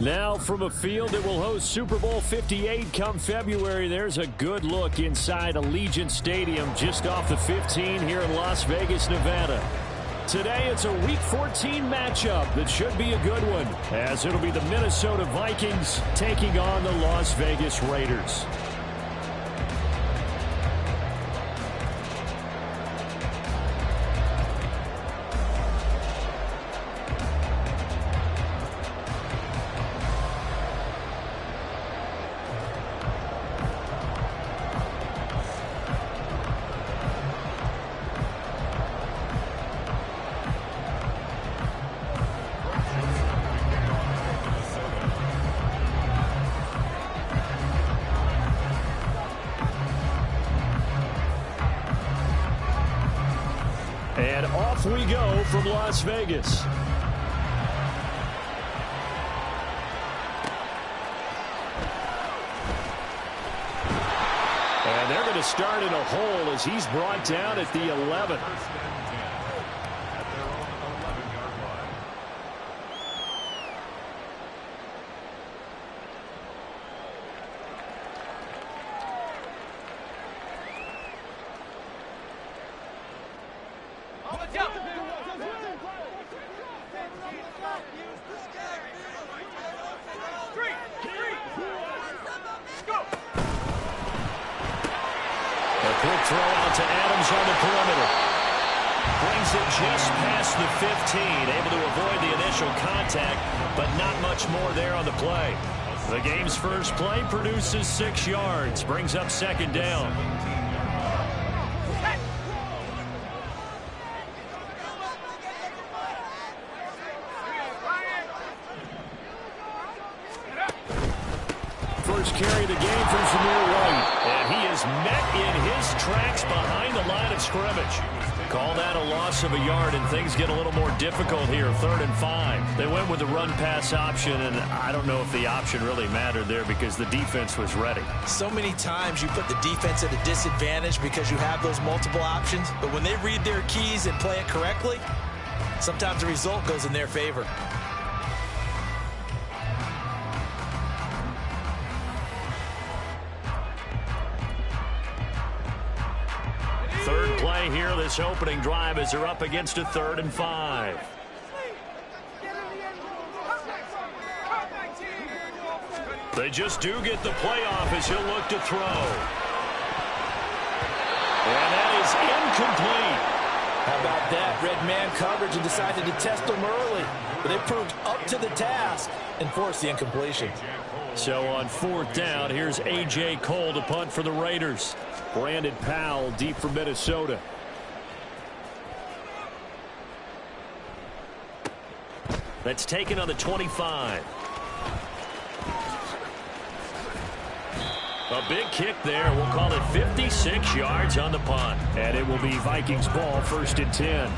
Now from a field that will host Super Bowl 58 come February, there's a good look inside Allegiant Stadium just off the 15 here in Las Vegas, Nevada. Today it's a Week 14 matchup that should be a good one, as it'll be the Minnesota Vikings taking on the Las Vegas Raiders. And off we go from Las Vegas. And they're going to start in a hole as he's brought down at the 11. Quick throw out to Adams on the perimeter. Brings it just past the 15. Able to avoid the initial contact, but not much more there on the play. The game's first play produces 6 yards. Brings up second down. First carry of the game from Zamir White. And he is met in his tracks behind the line of scrimmage. Call that a loss of a yard, and things get a little more difficult here. 3rd and 5. They went with the run-pass option, and I don't know if the option really mattered there because the defense was ready. So many times you put the defense at a disadvantage because you have those multiple options, but when they read their keys and play it correctly, sometimes the result goes in their favor. Third play here, this opening drive, as they're up against a 3rd and 5. They just do get the playoff as he'll look to throw. And that is incomplete. How about that? Red man coverage and decided to test them early. But they proved up to the task and forced the incompletion. So on 4th down, here's A.J. Cole to punt for the Raiders. Brandon Powell deep for Minnesota. That's taken on the 25. A big kick there. We'll call it 56 yards on the punt. And it will be Vikings ball, 1st and 10.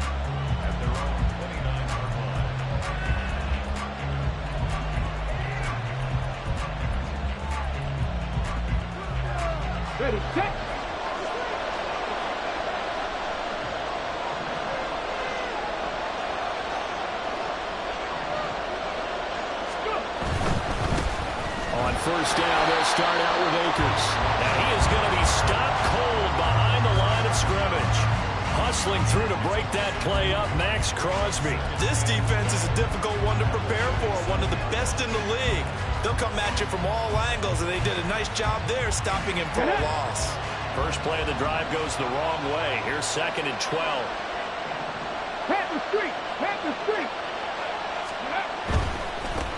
Ready, set. On 1st down, they'll start out with Akers. And he is going to be stopped cold behind the line of scrimmage. Hustling through to break that play up, Max Crosby. This defense is a difficult one to prepare for, one of the best in the league. They'll come at you from all angles, and they did a nice job there stopping him for a loss. First play of the drive goes the wrong way. Here's 2nd and 12. Pat the street. Pat the street.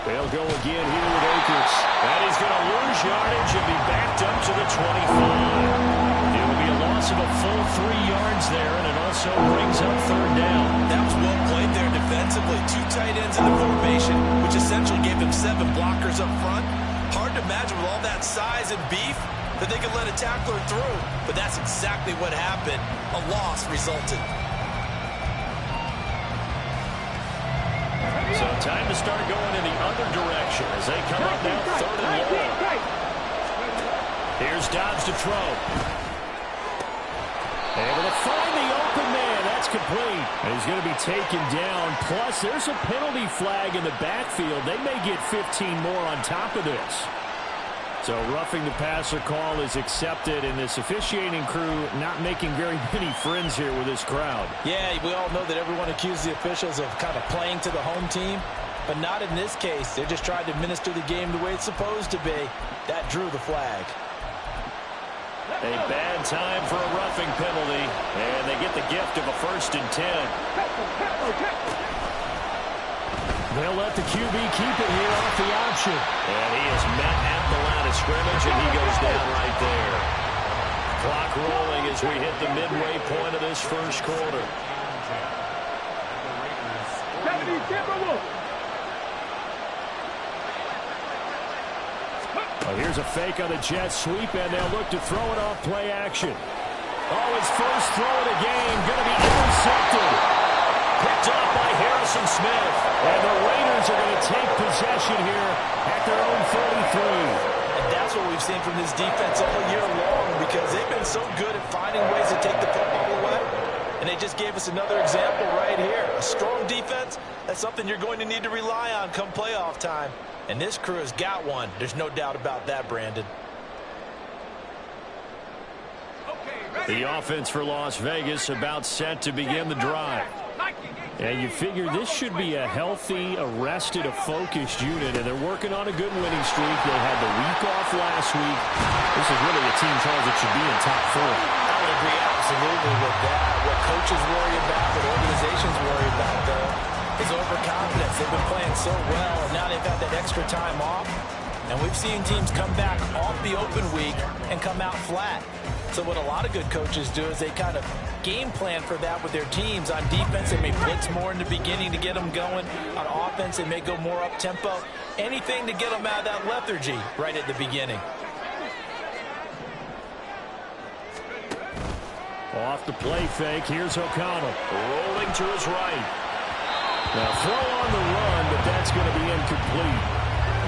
They'll go again here with Akers. And he's going to lose yardage and be backed up to the 25. It will be a loss of a full 3 yards there, and it also brings up 3rd down. That was well played there defensively. 2 tight ends in the formation, which essentially gave them 7 blockers up front. Hard to imagine with all that size and beef that they could let a tackler through, but that's exactly what happened. A loss resulted. So time to start going in the other direction as they come up now 3rd and long. Here's Dobbs to throw. Able to find the open man. That's is complete. And he's going to be taken down. Plus, there's a penalty flag in the backfield. They may get 15 more on top of this. So roughing the passer call is accepted, and this officiating crew not making very many friends here with this crowd. Yeah, we all know that everyone accuses the officials of kind of playing to the home team, but not in this case. They're just trying to administer the game the way it's supposed to be. That drew the flag. A bad time for a roughing penalty, and they get the gift of a 1st and 10. They'll let the QB keep it here off the option. And he is met at the line of scrimmage, and he goes down right there. Clock rolling as we hit the midway point of this first quarter. Oh, here's a fake on the jet sweep, and they'll look to throw it off play action. Oh, his first throw of the game, going to be intercepted. Picked off by Harrison Smith. And the Raiders are going to take possession here at their own 43. And that's what we've seen from this defense all year long, because they've been so good at finding ways to take the football away. And they just gave us another example right here. A strong defense, that's something you're going to need to rely on come playoff time. And this crew has got one. There's no doubt about that, Brandon. The offense for Las Vegas about set to begin the drive. And you figure this should be a healthy, arrested, a focused unit, and they're working on a good winning streak. They had the week off last week. This is really a team, Charles, that should be in top 4. I would agree absolutely with that. What coaches worry about, what organizations worry about, though, is overconfidence. They've been playing so well, and now they've had that extra time off. And we've seen teams come back off the open week and come out flat. So what a lot of good coaches do is they kind of game plan for that with their teams. On defense, they may blitz more in the beginning to get them going. On offense, they may go more up-tempo. Anything to get them out of that lethargy right at the beginning. Off the play fake, here's O'Connell. Rolling to his right. Now throw on the run, but that's going to be incomplete.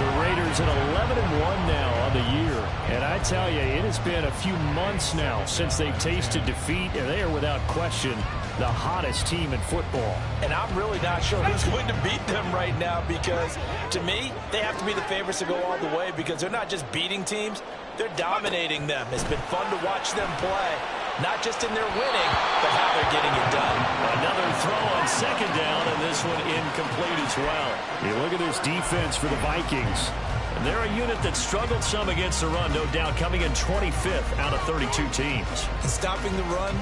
The Raiders at 11-1 now on the year. And I tell you, it has been a few months now since they've tasted defeat, and they are without question the hottest team in football. And I'm really not sure who's going to beat them right now, because to me, they have to be the favorites to go all the way, because they're not just beating teams, they're dominating them. It's been fun to watch them play, not just in their winning, but how they're getting it done. Another throw on 2nd down, and this one incomplete as well. You look at this defense for the Vikings. And they're a unit that struggled some against the run, no doubt, coming in 25th out of 32 teams. And stopping the run,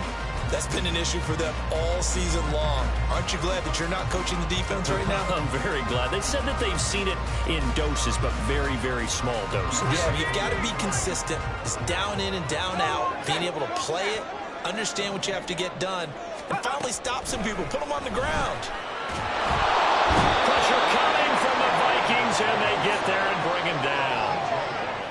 that's been an issue for them all season long. Aren't you glad that you're not coaching the defense right now? I'm very glad. They said that they've seen it in doses, but very, very small doses. Yeah, you've got to be consistent. It's down in and down out, being able to play it, understand what you have to get done, and finally stop some people, put them on the ground. Pressure coming from the Vikings, and they get there and bring him down.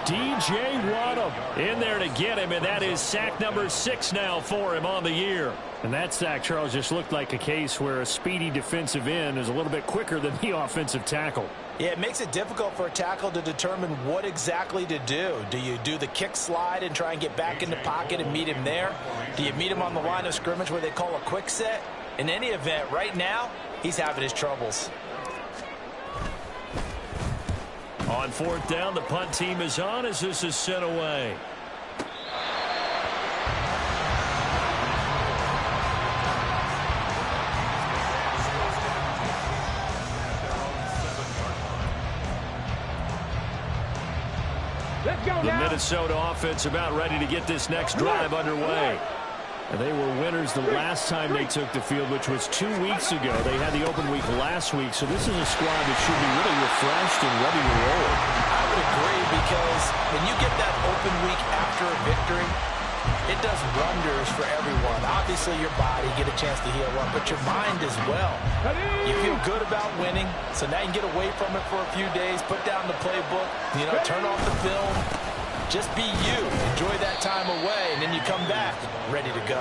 DJ Waddle in there to get him, and that is sack number 6 now for him on the year. And that sack, Charles, just looked like a case where a speedy defensive end is a little bit quicker than the offensive tackle. Yeah, it makes it difficult for a tackle to determine what exactly to do. Do you do the kick slide and try and get back in the pocket and meet him there? Do you meet him on the line of scrimmage where they call a quick set? In any event, right now, he's having his troubles. On 4th down, the punt team is on as this is sent away. The Minnesota offense about ready to get this next drive underway. And they were winners the last time they took the field, which was 2 weeks ago. They had the open week last week, so this is a squad that should be really refreshed and ready to roll. I would agree, because when you get that open week after a victory, it does wonders for everyone. Obviously, your body, get a chance to heal up, but your mind as well. You feel good about winning, so now you can get away from it for a few days, put down the playbook, turn off the film. Just be you. Enjoy that time away, and then you come back ready to go.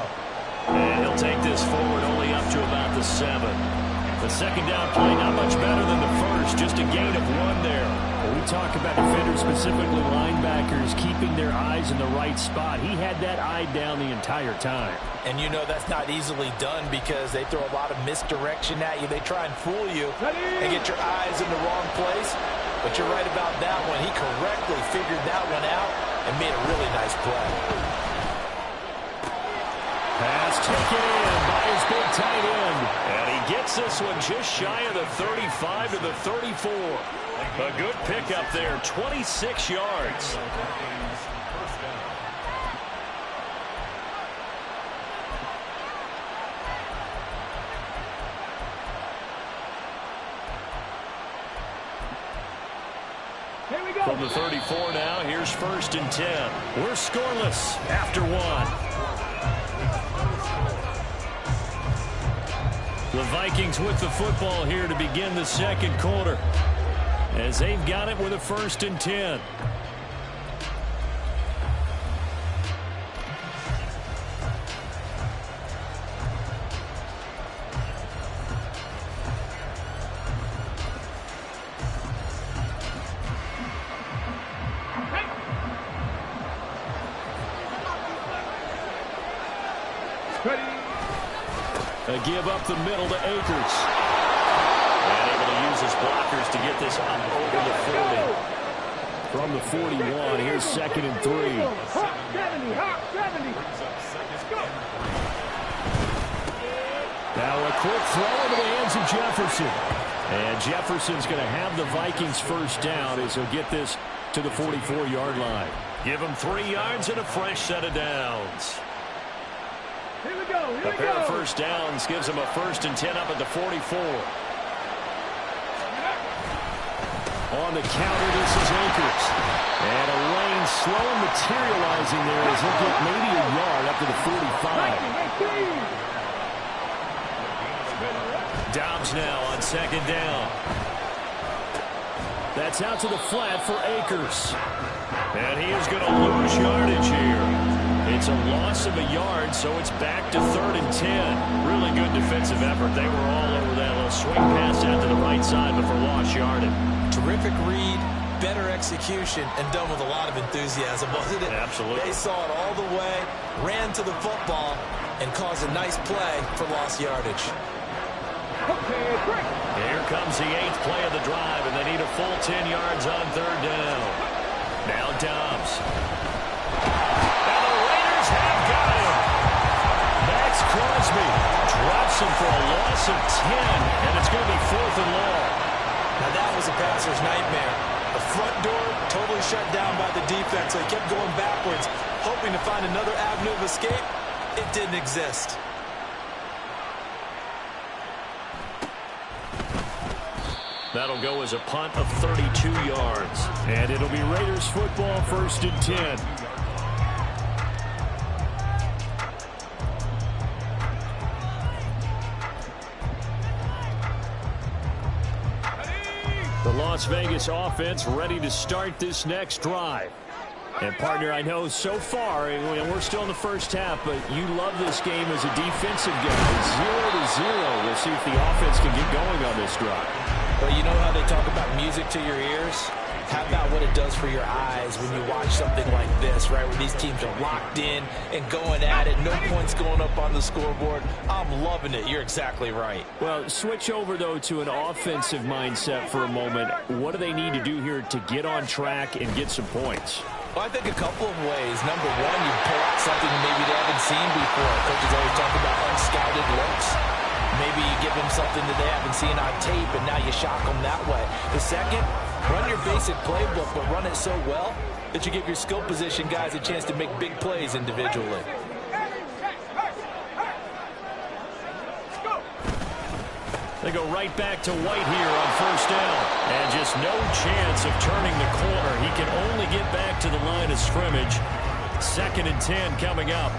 And he'll take this forward only up to about the 7. The second down play not much better than the first, just a gain of 1 there. When we talk about defenders, specifically linebackers, keeping their eyes in the right spot, he had that eye down the entire time. And you know that's not easily done because they throw a lot of misdirection at you. They try and fool you and get your eyes in the wrong place. But you're right about that one. He correctly figured that one out and made a really nice play. Pass taken in by his big tight end. And he gets this one just shy of the 35 to the 34. A good pickup there, 26 yards. Here we go. From the 34 now, here's 1st and 10. We're scoreless after 1. The Vikings with the football here to begin the second quarter, as they've got it with a 1st and 10. They give up the middle to Akers. And able to use his blockers to get this up over the 40. From the 41, here's 2nd and 3. Hot 70, hot 70. Go. Now a quick throw into the hands of Jefferson. And Jefferson's going to have the Vikings first down as he'll get this to the 44-yard line. Give him 3 yards and a fresh set of downs. Here we go. A pair of first downs gives him a 1st and 10 up at the 44. On the counter, this is Akers. And a lane slow materializing there as he'll get maybe a yard up to the 45. Dobbs now on 2nd down. That's out to the flat for Akers. And he is going to lose yardage here. It's a loss of a yard, so it's back to 3rd and 10. Really good defensive effort. They were all over that little swing pass out to the right side, but for lost yardage. Terrific read, better execution, and done with a lot of enthusiasm, wasn't it? Absolutely. They saw it all the way, ran to the football, and caused a nice play for lost yardage. Okay, break. Here comes the 8th play of the drive, and they need a full 10 yards on 3rd down. Now Dobbs. And the Raiders have got him. Max Crosby drops him for a loss of 10, and it's going to be 4th and long. Now that was a passer's nightmare. The front door totally shut down by the defense, so he kept going backwards, hoping to find another avenue of escape. It didn't exist. That'll go as a punt of 32 yards. And it'll be Raiders football, 1st and 10. The Las Vegas offense ready to start this next drive. And, partner, I know so far, and we're still in the first half, but you love this game as a defensive guy. 0-0. We'll see if the offense can get going on this drive. Well, you know how they talk about music to your ears? How about what it does for your eyes when you watch something like this, right, where these teams are locked in and going at it, no points going up on the scoreboard? I'm loving it. You're exactly right. Well, switch over, though, to an offensive mindset for a moment. What do they need to do here to get on track and get some points? Well, I think a couple of ways. Number one, you pull out something maybe they haven't seen before. Coaches always talk about unscouted looks. Maybe you give them something that they haven't seen on tape, and now you shock them that way. The second, run your basic playbook, but run it so well that you give your skill position guys a chance to make big plays individually. They go right back to White here on 1st down. And just no chance of turning the corner. He can only get back to the line of scrimmage. 2nd and 10 coming up.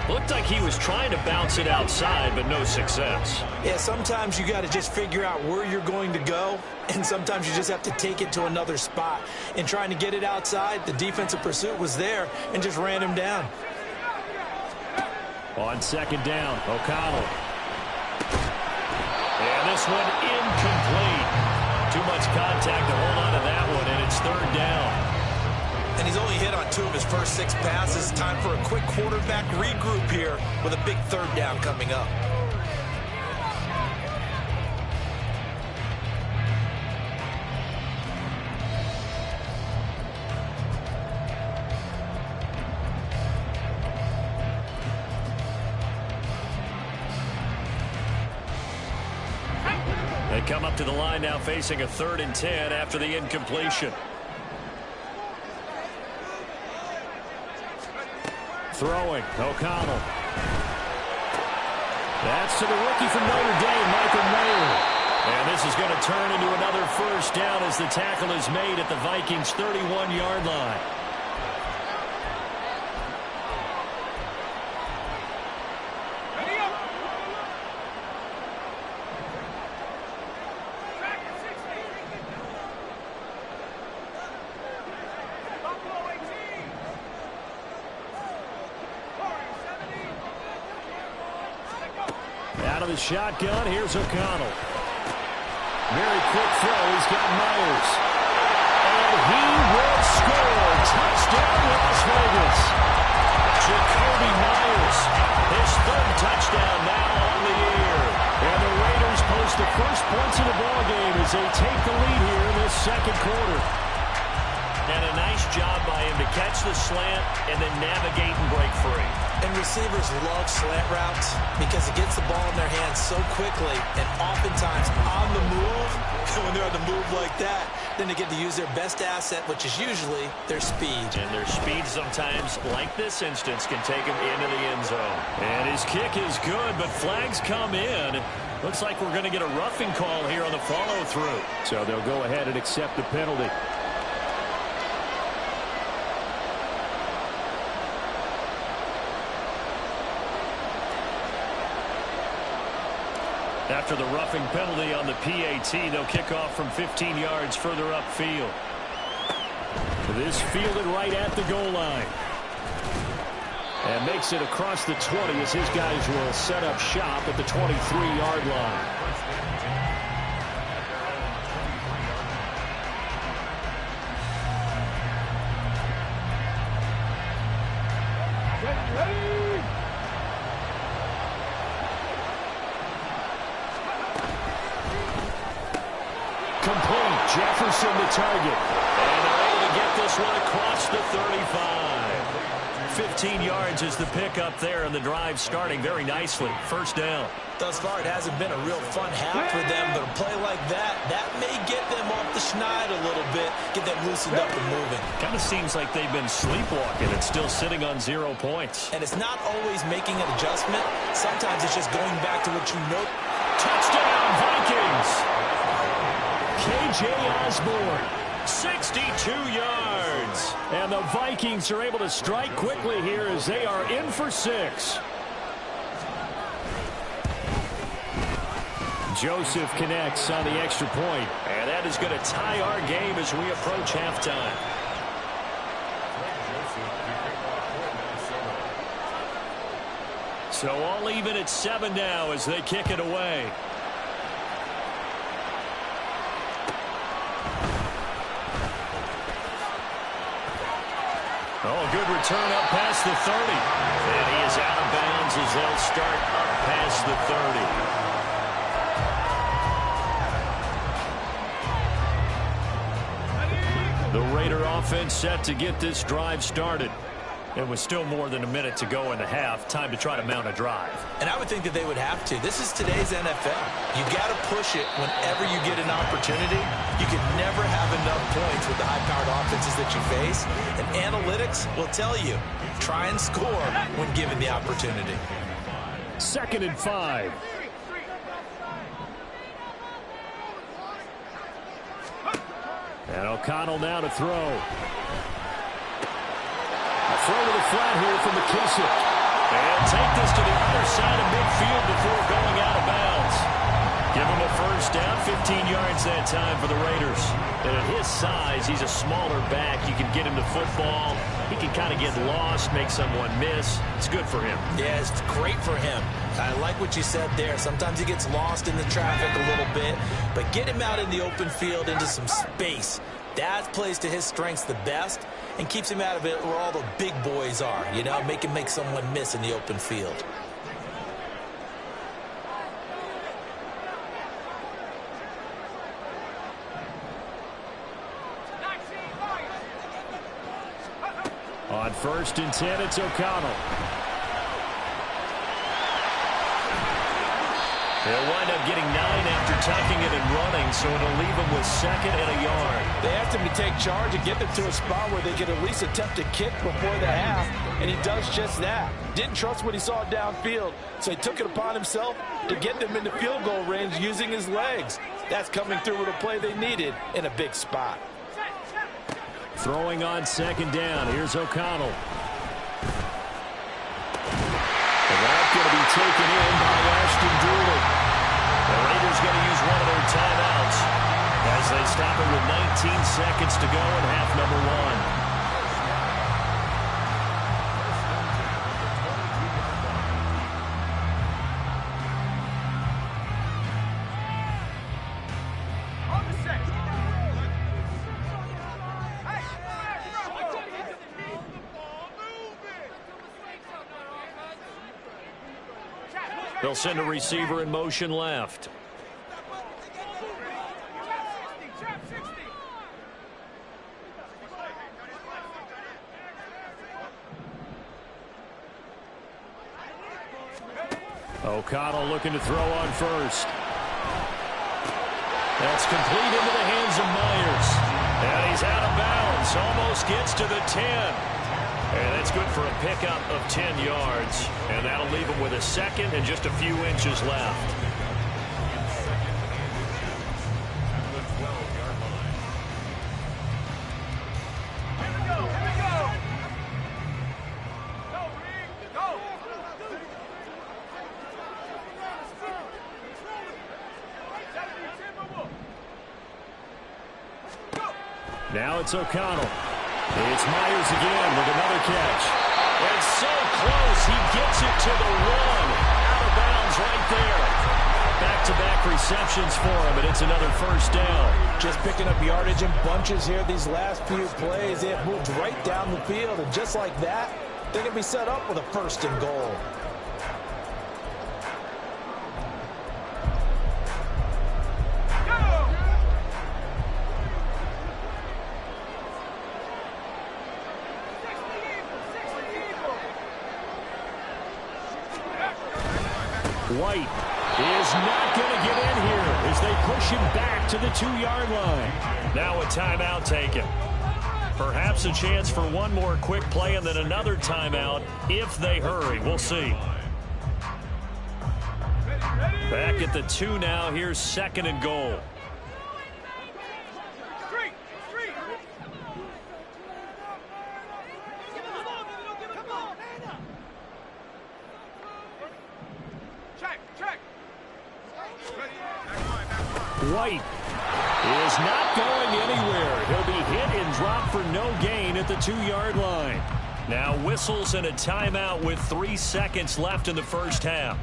Looked like he was trying to bounce it outside, but no success. Yeah, sometimes you got to just figure out where you're going to go, and sometimes you just have to take it to another spot. In trying to get it outside, the defensive pursuit was there and just ran him down. On 2nd down, O'Connell. this one incomplete. Too much contact to hold on to that one, and it's third down. And he's only hit on 2 of his first 6 passes. Time for a quick quarterback regroup here with a big third down coming up. They come up to the line now facing a 3rd and 10 after the incompletion. Throwing, O'Connell. That's to the rookie from Notre Dame, Michael Mayer. And this is going to turn into another first down as the tackle is made at the Vikings' 31-yard line. Out of the shotgun, here's O'Connell. Very quick throw, he's got Myers. And he will score. Touchdown, Las Vegas. Jacoby Myers, his 3rd touchdown now on the year. And the Raiders post the first points of the ballgame as they take the lead here in this 2nd quarter. And a nice job by him to catch the slant and then navigate and break free. And receivers love slant routes because it gets the ball in their hands so quickly and oftentimes on the move. When they're on the move like that, then they get to use their best asset, which is usually their speed. And their speed sometimes, like this instance, can take them into the end zone. And his kick is good, but flags come in. Looks like we're going to get a roughing call here on the follow-through. So they'll go ahead and accept the penalty. After the roughing penalty on the PAT, they'll kick off from 15 yards further upfield. This fielded right at the goal line. And makes it across the 20 as his guys will set up shop at the 23-yard line. Complete. Jefferson the target. And they're able to get this one across the 35. 15 yards is the pickup there, and the drive starting very nicely. First down. Thus far, it hasn't been a real fun half for them, but a play like that may get them off the schneid a little bit, get them loosened up and moving. Kind of seems like they've been sleepwalking and still sitting on 0 points. And it's not always making an adjustment. Sometimes it's just going back to what you know. Touchdown, Vikings! K.J. Osborne, 62 yards. And the Vikings are able to strike quickly here as they are in for 6. Joseph connects on the extra point. And that is going to tie our game as we approach halftime. So all even at 7 now as they kick it away. Oh, good return up past the 30. And he is out of bounds as they'll start up past the 30. The Raider offense set to get this drive started. It was still more than a minute to go in the half. Time to try to mount a drive. And I would think that they would have to. This is today's NFL. You got to push it whenever you get an opportunity. You can never have enough points with the high-powered offenses that you face. And analytics will tell you, try and score when given the opportunity. 2nd and 5. And O'Connell now to throw. Throw to the flat here from McKissick. And take this to the other side of midfield before going out of bounds. Give him a first down, 15 yards that time for the Raiders. And at his size, he's a smaller back. You can get him the football. He can kind of get lost, make someone miss. It's good for him. Yeah, it's great for him. I like what you said there. Sometimes he gets lost in the traffic a little bit, but get him out in the open field into some space. That plays to his strengths the best and keeps him out of it where all the big boys are. You know, make him make someone miss in the open field. On 1st and 10, it's O'Connell. They'll wind up getting 9 after tucking it and running, so it'll leave them with 2nd and a yard. They asked him to take charge and get them to a spot where they could at least attempt a kick before the half, and he does just that. Didn't trust what he saw downfield, so he took it upon himself to get them into field goal range using his legs. That's coming through with a play they needed in a big spot. Throwing on 2nd down. Here's O'Connell. And that's going to be taken in by Ashton Dooley. The Raiders going to use one of their timeouts as they stop it with 19 seconds to go in half number 1. They'll send a receiver in motion left. O'Connell looking to throw on 1st. That's complete into the hands of Myers. And he's out of bounds. Almost gets to the 10. And that's good for a pickup of 10 yards. And that'll leave him with a 2nd and just a few inches left. Now it's O'Connell. It's Myers again with another catch. And so close, he gets it to the 1. Out of bounds right there. Back-to-back receptions for him, and it's another first down. Just picking up yardage in bunches here these last few plays. They have moved right down the field, and just like that, they can be set up with a 1st and goal. White is not going to get in here as they push him back to the 2-yard line. Now a timeout taken. Perhaps a chance for one more quick play and then another timeout if they hurry. We'll see. Back at the 2 now. Here's 2nd and goal. White is not going anywhere. He'll be hit and dropped for no gain at the 2-yard line. Now whistles and a timeout with 3 seconds left in the first half.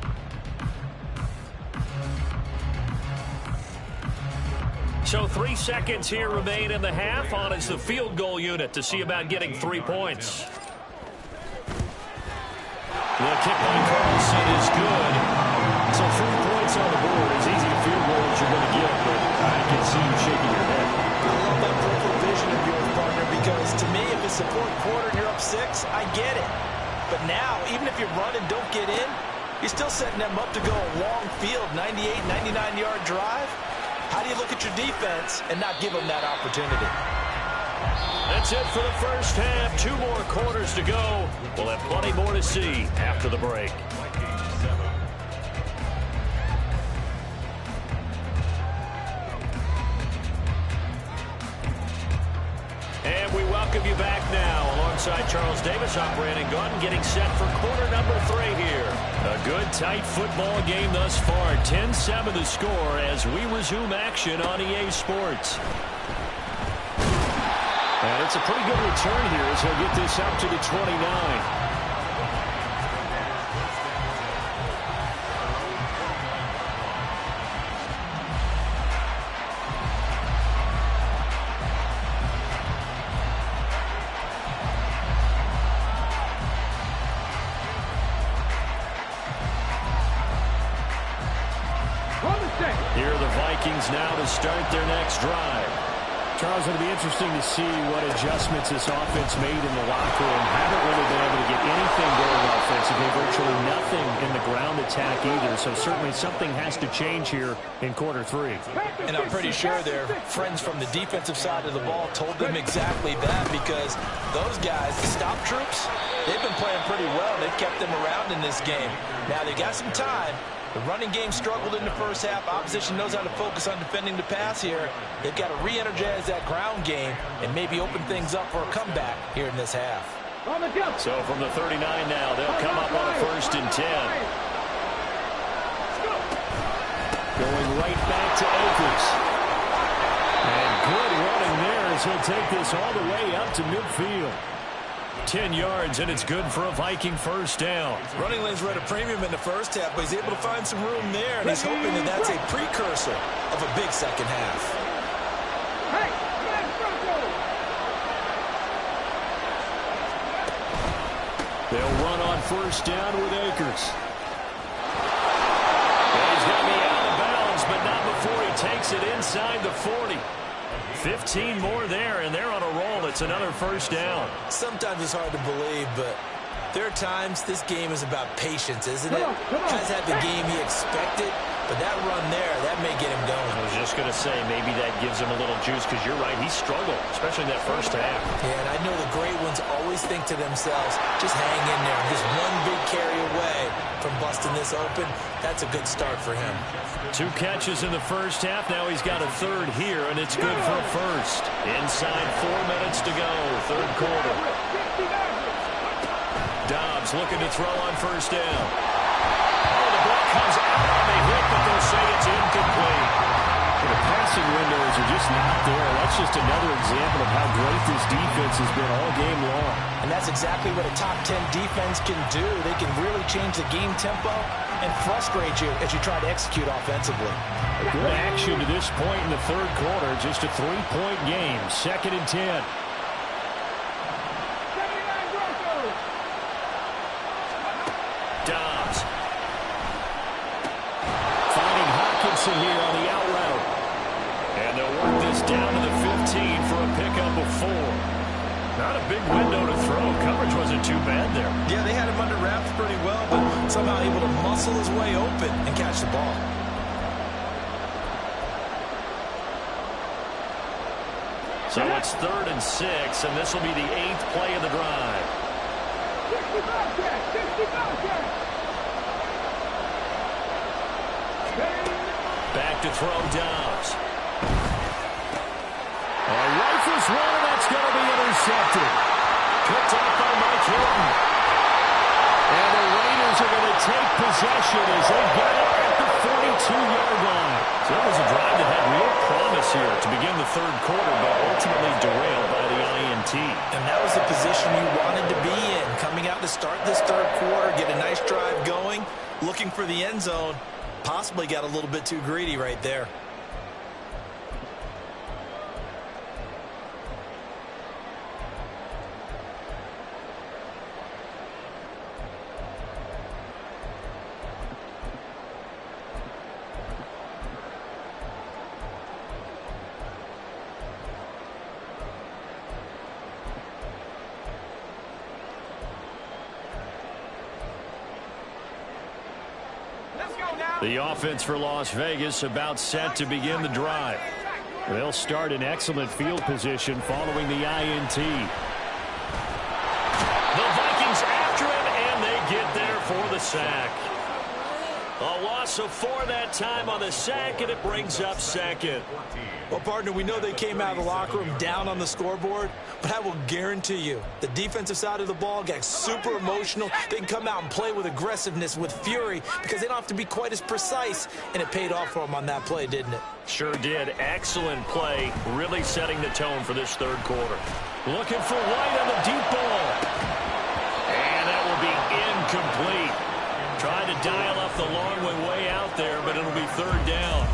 So 3 seconds here remain in the half. On is the field goal unit to see about getting 3 points. The kick by Carlson is good. So 3 points on the board. As easy a field goal as you're going to get, but I can see you shaking your head. I love that peripheral vision of yours, partner, because to me, if it's the 4th quarter and you're up 6, I get it. But now, even if you run and don't get in, you're still setting them up to go a long field, 98, 99-yard drive. How do you look at your defense and not give them that opportunity? That's it for the first half. 2 more quarters to go. We'll have plenty more to see after the break. And we welcome welcome you back now. Alongside Charles Davis, I'm Brandon Gaudin, getting set for quarter number 3 here. A good, tight football game thus far. 10-7 the score as we resume action on EA Sports. And it's a pretty good return here as he'll get this up to the 29. Here are the Vikings now to start their next drive. Charles, it'll be interesting to see what adjustments this offense made in the locker room. Haven't really been able to get anything going offensively, virtually nothing in the ground attack either. So certainly something has to change here in quarter 3. And I'm pretty sure their friends from the defensive side of the ball told them exactly that, because those guys, the stop troops, they've been playing pretty well. They've kept them around in this game. Now they got some time. The running game struggled in the first half. Opposition knows how to focus on defending the pass here. They've got to re-energize that ground game and maybe open things up for a comeback here in this half. So from the 39 now, they'll come up on a 1st and 10. Going right back to Akers. And good running there as he'll take this all the way up to midfield. 10 yards, and it's good for a Viking first down. Running lanes were at a premium in the first half, but he's able to find some room there, and he's hoping that that's a precursor of a big second half. They'll run on 1st down with Akers. And he's going to be out of bounds, but not before he takes it inside the 40. 15 more there, and they're on a roll. It's another 1st down. Sometimes it's hard to believe, but there are times this game is about patience, isn't it? Has had the game he expected, but that run there, that may get him going. I was just going to say, maybe that gives him a little juice, because you're right, he struggled, especially in that first half. Yeah, and I know the great ones always think to themselves, just hang in there. Just one big carry away from busting this open. That's a good start for him. 2 catches in the first half. Now he's got a 3rd here, and it's good for a 1st. Inside 4 minutes to go, 3rd quarter. Dobbs looking to throw on 1st down. Oh, the ball comes out on the hit, but they'll say it's incomplete. The passing windows are just not there. That's just another example of how great this defense has been all game long. And that's exactly what a top 10 defense can do. They can really change the game tempo and frustrate you as you try to execute offensively. Good action to this point in the 3rd quarter. Just a 3-point game. 2nd and 10. Dobbs. Finding Hawkinson here on the out route. And they'll work this down to the 15 for a pickup of 4. Not a big window to throw. Coverage wasn't too bad there. Yeah, they had him under wraps pretty well, but somehow able to muscle his way open and catch the ball. So it's 3rd and 6, and this will be the 8th play of the drive. Back to throw Dobbs. Rifles one, and that's going to be intercepted. Picked up by Mike Hilton. And the Raiders are going to take possession as they get it at the 42-yard line. So that was a drive that had real promise here to begin the 3rd quarter, but ultimately derailed by the INT. And that was the position you wanted to be in. Coming out to start this 3rd quarter, get a nice drive going, looking for the end zone. Possibly got a little bit too greedy right there. The offense for Las Vegas about set to begin the drive. They'll start in excellent field position following the INT. The Vikings after him, and they get there for the sack. A loss of 4 that time on the sack, and it brings up second. Well, partner, we know they came out of the locker room down on the scoreboard, but I will guarantee you the defensive side of the ball got super emotional. They can come out and play with aggressiveness, with fury, because they don't have to be quite as precise, and it paid off for them on that play, didn't it? Sure did. Excellent play, really setting the tone for this third quarter. Looking for White on the deep ball. And that will be incomplete. Trying to dial up the long way out there, but it'll be third down.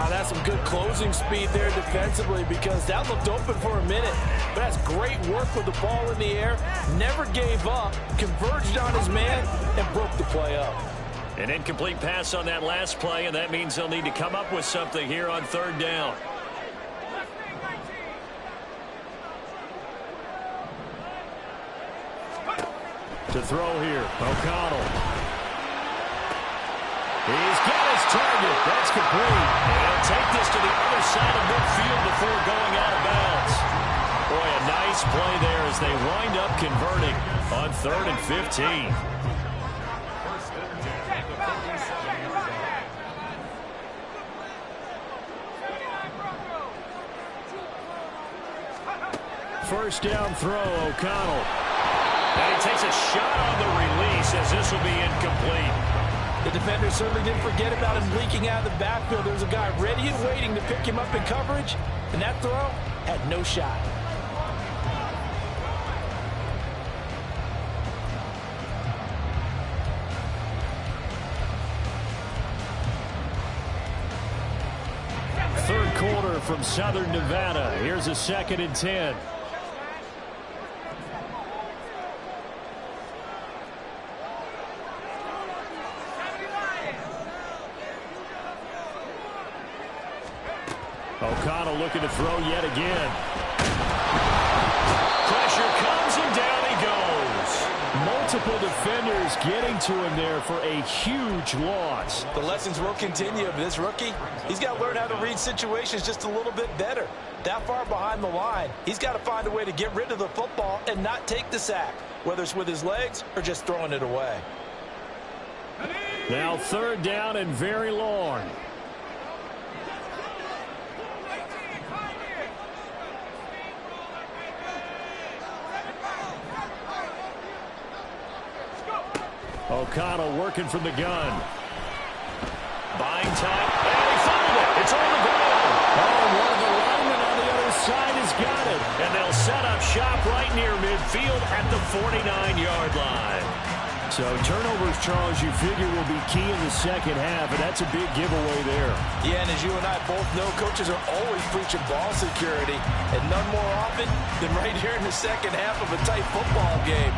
That's some good closing speed there defensively, because that looked open for a minute. But that's great work with the ball in the air. Never gave up, converged on his man, and broke the play up. An incomplete pass on that last play, and that means they'll need to come up with something here on third down. To throw here, O'Connell. He's got his target. That's complete. And he'll take this to the other side of midfield before going out of bounds. Boy, a nice play there as they wind up converting on 3rd and 15. First down throw, O'Connell. And he takes a shot on the release as this will be incomplete. The defender certainly didn't forget about him leaking out of the backfield. There was a guy ready and waiting to pick him up in coverage, and that throw had no shot. Third quarter from Southern Nevada. Here's a 2nd and 10. O'Connell looking to throw yet again. Pressure comes and down he goes. Multiple defenders getting to him there for a huge loss. The lessons will continue, but this rookie, he's got to learn how to read situations just a little bit better. That far behind the line, he's got to find a way to get rid of the football and not take the sack, whether it's with his legs or just throwing it away. Now 3rd down and very long. O'Connell working from the gun. Buying time, and he found it. It's on the ground. Oh, one of the linemen on the other side has got it. And they'll set up shop right near midfield at the 49-yard line. So turnovers, Charles, you figure will be key in the second half, and that's a big giveaway there. Yeah, and as you and I both know, coaches are always preaching ball security, and none more often than right here in the second half of a tight football game.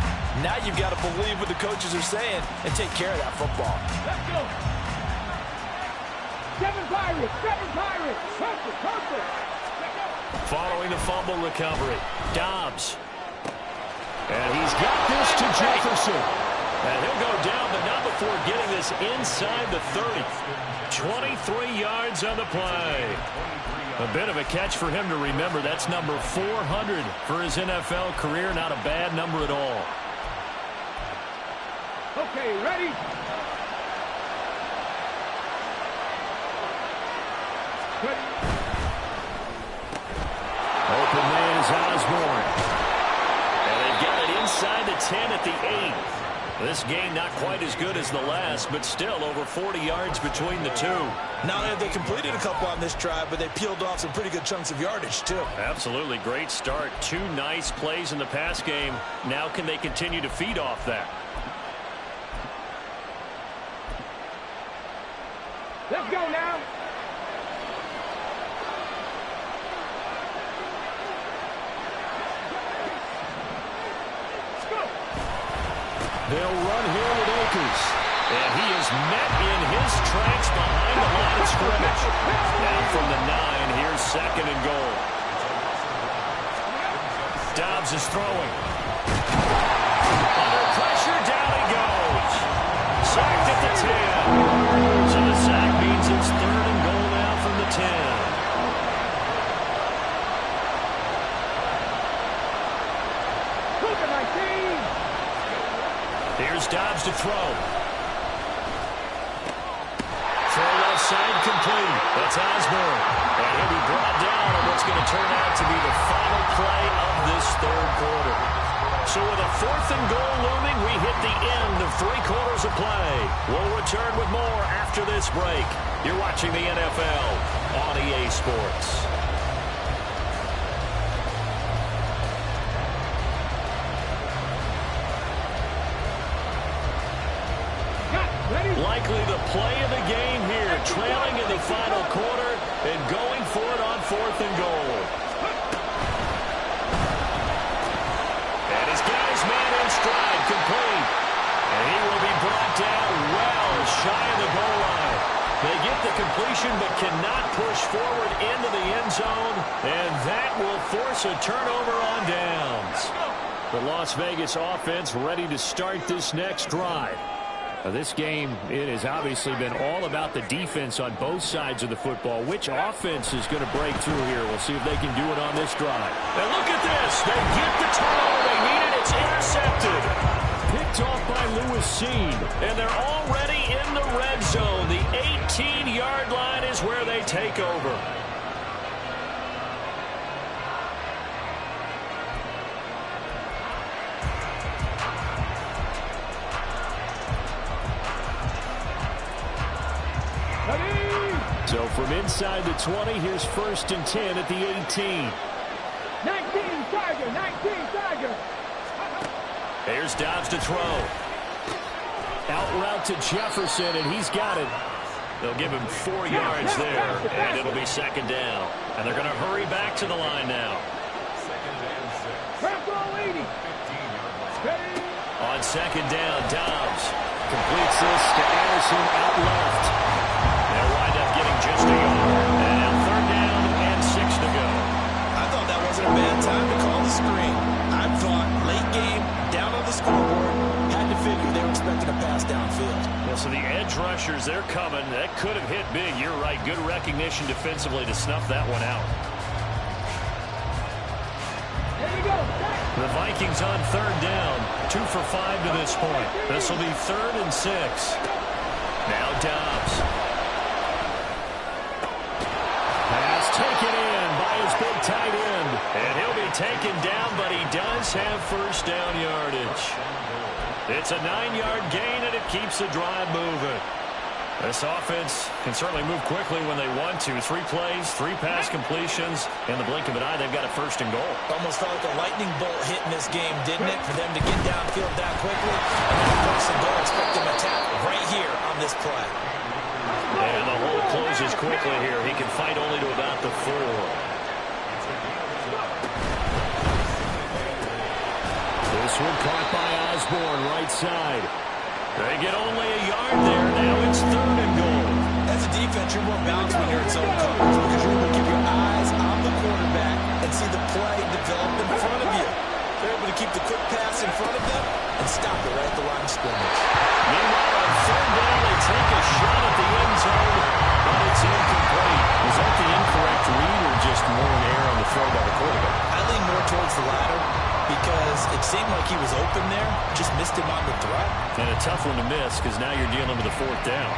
Now you've got to believe what the coaches are saying and take care of that football. Let's go. 7 Pirates, 7 Pirates. Perfect, perfect. Following the fumble recovery, Dobbs. And he's got this to Jefferson. And he'll go down, but not before getting this inside the 30. 23 yards on the play. A bit of a catch for him to remember. That's number 400 for his NFL career. Not a bad number at all. Okay, ready? Open man is Osborne. And they've got it inside the 10 at the 8. This game not quite as good as the last, but still over 40 yards between the two. Not only have they completed a couple on this drive, but they peeled off some pretty good chunks of yardage, too. Absolutely. Great start. 2 nice plays in the pass game. Now can they continue to feed off that? Let's go now. They'll run here with Akers. And he is met in his tracks behind the line of scrimmage. Now from the 9, here's 2nd and goal. Dobbs is throwing. Under pressure, down he goes. Sacked at the 10. So the sack means it's 3rd and goal now from the 10. Here's Dobbs to throw. side complete. That's Osborne. And he'll be brought down on what's going to turn out to be the final play of this third quarter. So with a 4th and goal looming, we hit the end of 3 quarters of play. We'll return with more after this break. You're watching the NFL on EA Sports. Likely the play of the game here, trailing in the final quarter and going for it on 4th and goal. And he's got his man in stride, complete. And he will be brought down well shy of the goal line. They get the completion but cannot push forward into the end zone, and that will force a turnover on downs. The Las Vegas offense ready to start this next drive. This game, it has obviously been all about the defense on both sides of the football. Which offense is going to break through here? We'll see if they can do it on this drive. And look at this. They get the turnover they needed. It's intercepted. Picked off by Lewis Seen. And they're already in the red zone. The 18-yard line is where they take over. So from inside the 20, here's 1st and 10 at the 18. 19 Tiger, 19 Tiger. Here's Dobbs to throw. Out route to Jefferson, and he's got it. They'll give him 4 yards there, and it'll be 2nd down. And they're going to hurry back to the line now. On 2nd down, Dobbs completes this to Anderson out left. They'll wind up getting just a yard. And now 3rd down and 6 to go. I thought that wasn't a bad time to call the screen. I thought late game, down on the scoreboard, had to figure they were expecting a pass downfield. Yeah, so the edge rushers, they're coming. That could have hit big. You're right. Good recognition defensively to snuff that one out. The Vikings on 3rd down. 2 for 5 to this point. This will be 3rd and 6. Now Dobbs. Pass taken in by his big tight end. And he'll be taken down, but he does have 1st down yardage. It's a 9-yard gain, and it keeps the drive moving. This offense can certainly move quickly when they want to. 3 plays, 3 pass completions. In the blink of an eye, they've got a 1st and goal. Almost felt like a lightning bolt hit in this game, didn't it? For them to get downfield that quickly. And then 1st and goal, expect them to attack right here on this play. And the hole closes quickly here. He can fight only to about the 4. This one caught by Osborne, right side. They get only a yard there. Now it's 3rd and goal. As a defense, you're more balanced when you're in zone coverage because you're able to keep your eyes on the quarterback and see the play develop in front of you. They're able to keep the quick pass in front of them and stop it right at the line of scrimmage. Meanwhile, on 3rd down, they take a shot at the end zone, but it's incomplete. Was that the incorrect read or just more an error on the throw by the quarterback? I lean more towards the latter because it seemed like he was open there, just missed him on the throw. And a tough one to miss because now you're dealing with a 4th down.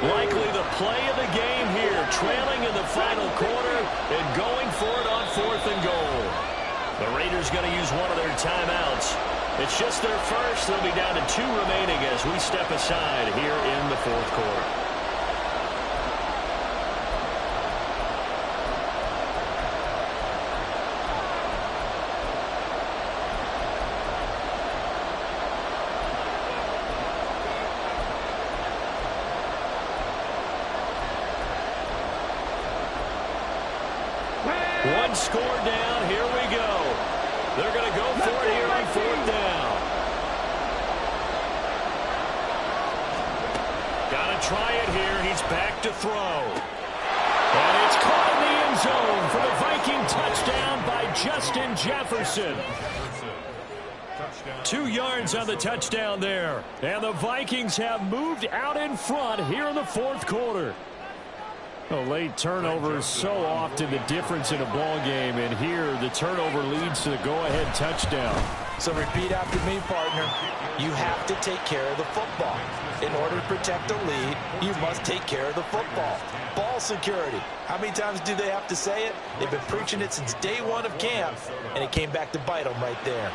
Likely the play of the game here, trailing in the final quarter and going for it on 4th and goal. The Raiders going to use one of their timeouts. It's just their first. They'll be down to 2 remaining as we step aside here in the 4th quarter. One score down. Here we go. They're going to go for it here on 4th down. Got to try it here. He's back to throw. And it's caught in the end zone for the Viking touchdown by Justin Jefferson. 2 yards on the touchdown there. And the Vikings have moved out in front here in the 4th quarter. A late turnover is so often the difference in a ball game, and here the turnover leads to the go-ahead touchdown. So repeat after me, partner. You have to take care of the football. In order to protect the lead, you must take care of the football. Ball security. How many times do they have to say it? They've been preaching it since day one of camp, and it came back to bite them right there.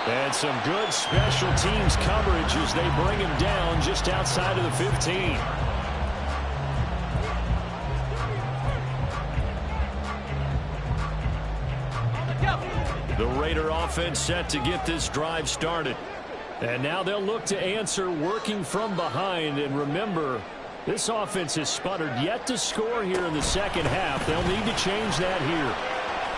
And some good special teams coverage as they bring him down just outside of the 15. The Raider offense set to get this drive started. And now they'll look to answer working from behind. And remember, this offense has sputtered yet to score here in the second half. They'll need to change that here.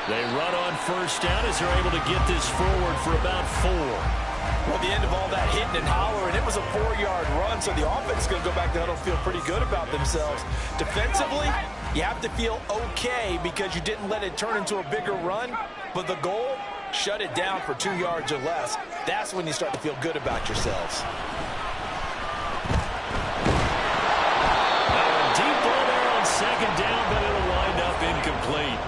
They run on first down as they're able to get this forward for about 4. Well, at the end of all that hitting and hollering, it was a 4-yard run, so the offense is going to go back to huddle, feel pretty good about themselves. Defensively, you have to feel okay because you didn't let it turn into a bigger run, but the goal, shut it down for 2 yards or less. That's when you start to feel good about yourselves. Deep ball there on second down, but it'll wind up incomplete.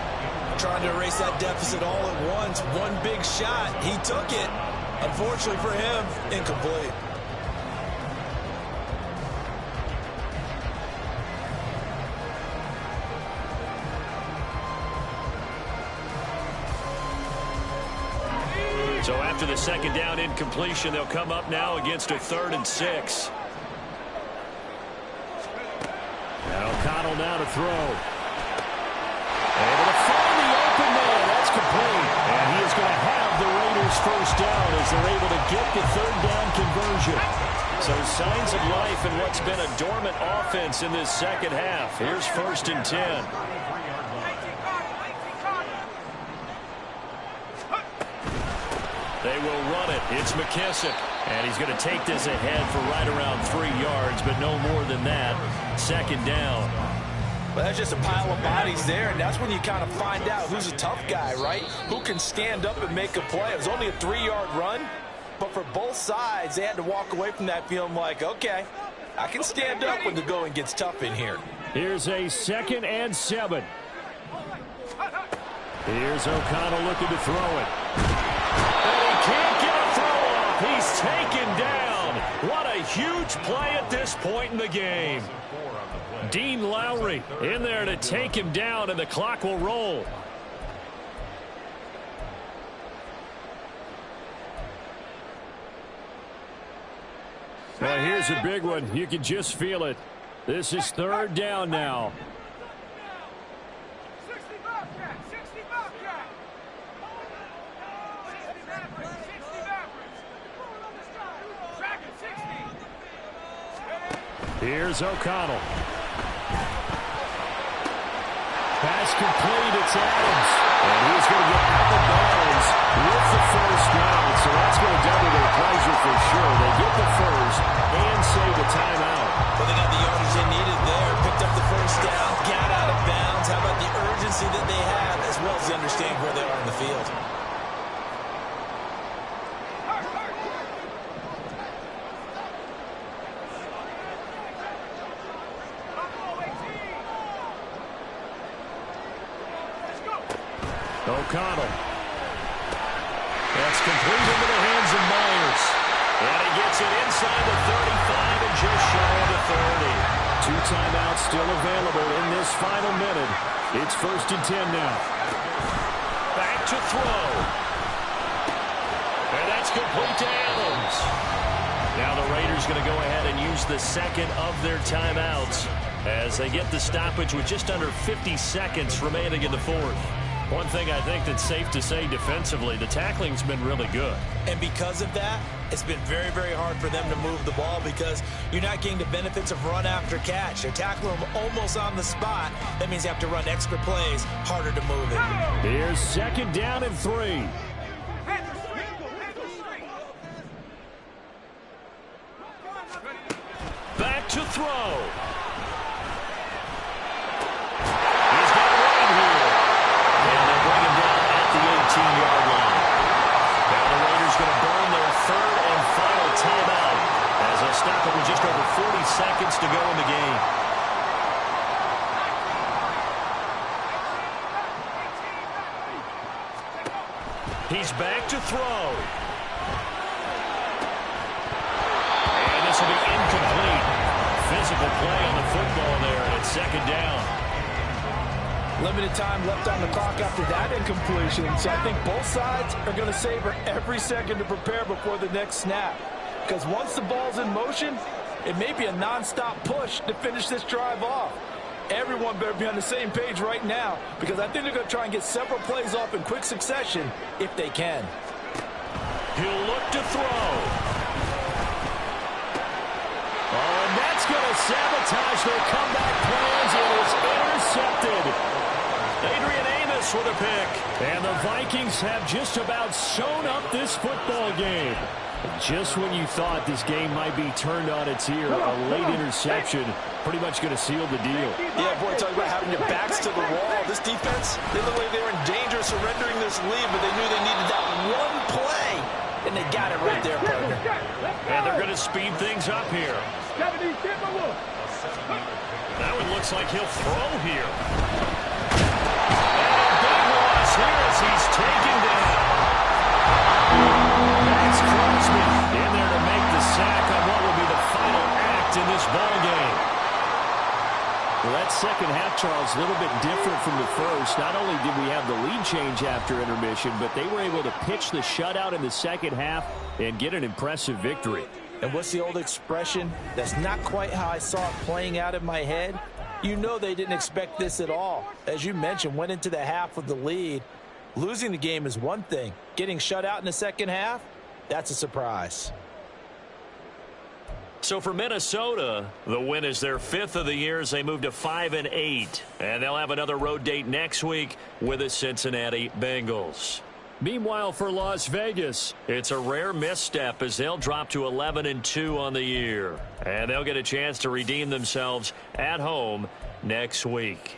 Trying to erase that deficit all at once. One big shot. He took it. Unfortunately for him, incomplete. So after the second down incompletion, they'll come up now against a 3rd and 6. Now O'Connell now to throw. Able to find the open man. That's complete. And he is going to have the Raiders first down as they're able to get the 3rd down conversion. So signs of life in what's been a dormant offense in this second half. Here's 1st and 10. They will run it. It's McKissick. And he's going to take this ahead for right around 3 yards, but no more than that. 2nd down. But that's just a pile of bodies there, and that's when you kind of find out who's a tough guy, right? Who can stand up and make a play. It was only a 3-yard run, but for both sides, they had to walk away from that feeling like, okay, I can stand up when the going gets tough in here. Here's a 2nd and 7. Here's O'Connell looking to throw it. And he can't get a throw off. He's taken down. What a huge play at this point in the game. Dean Lowry in there to take him down, and the clock will roll. Well, here's a big one. You can just feel it. This is 3rd down now. 60 Bobcat, 60 Bobcat. 60 Mavericks, 60 Mavericks. Track it, 60. Here's O'Connell. Pass complete, it's Adams. And he's going to get out of bounds with the first down. So that's going to double their pleasure for sure. They get the first and save a timeout. Well, they got the yardage they needed there. Picked up the first down, got out of bounds. How about the urgency that they have, as well as the understanding where they are in the field? O'Connell. That's complete into the hands of Myers. And he gets it inside the 35 and just shy of the 30. 2 timeouts still available in this final minute. It's 1st and 10 now. Back to throw. And that's complete to Adams. Now the Raiders going to go ahead and use the 2nd of their timeouts as they get the stoppage with just under 50 seconds remaining in the 4th. One thing I think that's safe to say defensively, the tackling's been really good. And because of that, it's been very, very hard for them to move the ball because you're not getting the benefits of run after catch. They're tackling them almost on the spot. That means you have to run extra plays, harder to move it. Here's 2nd down and 3. Back to throw. He's got it right here. And they bring him down at the 18-yard line. Now the Raiders going to burn their 3rd and final timeout He's back to throw. And this will be incomplete. Physical play on the football there, and it's second down. Limited time left on the clock after that incompletion, so I think both sides are going to savor every second to prepare before the next snap. Because once the ball's in motion, it may be a non-stop push to finish this drive off. Everyone better be on the same page right now, because I think they're going to try and get several plays off in quick succession if they can. He'll look to throw. Oh, and that's going to sabotage their comeback plans. It is intercepted. Adrian Amos with a pick. And the Vikings have just about sewn up this football game. Just when you thought this game might be turned on its ear, a late interception pretty much going to seal the deal. Yeah, boy, talk about having your backs to the wall. This defense, they look like they were in danger of surrendering this lead, but they knew they needed that one play, and they got it right there, partner. And they're going to speed things up here. That one looks like he'll throw here. And a big loss here as he's taken down. That's Crosby in there to make the sack on what will be the final act in this ball game. Well, that second half, Charles, a little bit different from the first. Not only did we have the lead change after intermission, but they were able to pitch the shutout in the second half and get an impressive victory. And what's the old expression? That's not quite how I saw it playing out in my head. You know they didn't expect this at all. As you mentioned, went into the half with the lead. Losing the game is one thing. Getting shut out in the second half, that's a surprise. So for Minnesota, the win is their 5th of the year as they move to 5-8. And they'll have another road date next week with the Cincinnati Bengals. Meanwhile, for Las Vegas, it's a rare misstep as they'll drop to 11-2 on the year. And they'll get a chance to redeem themselves at home next week.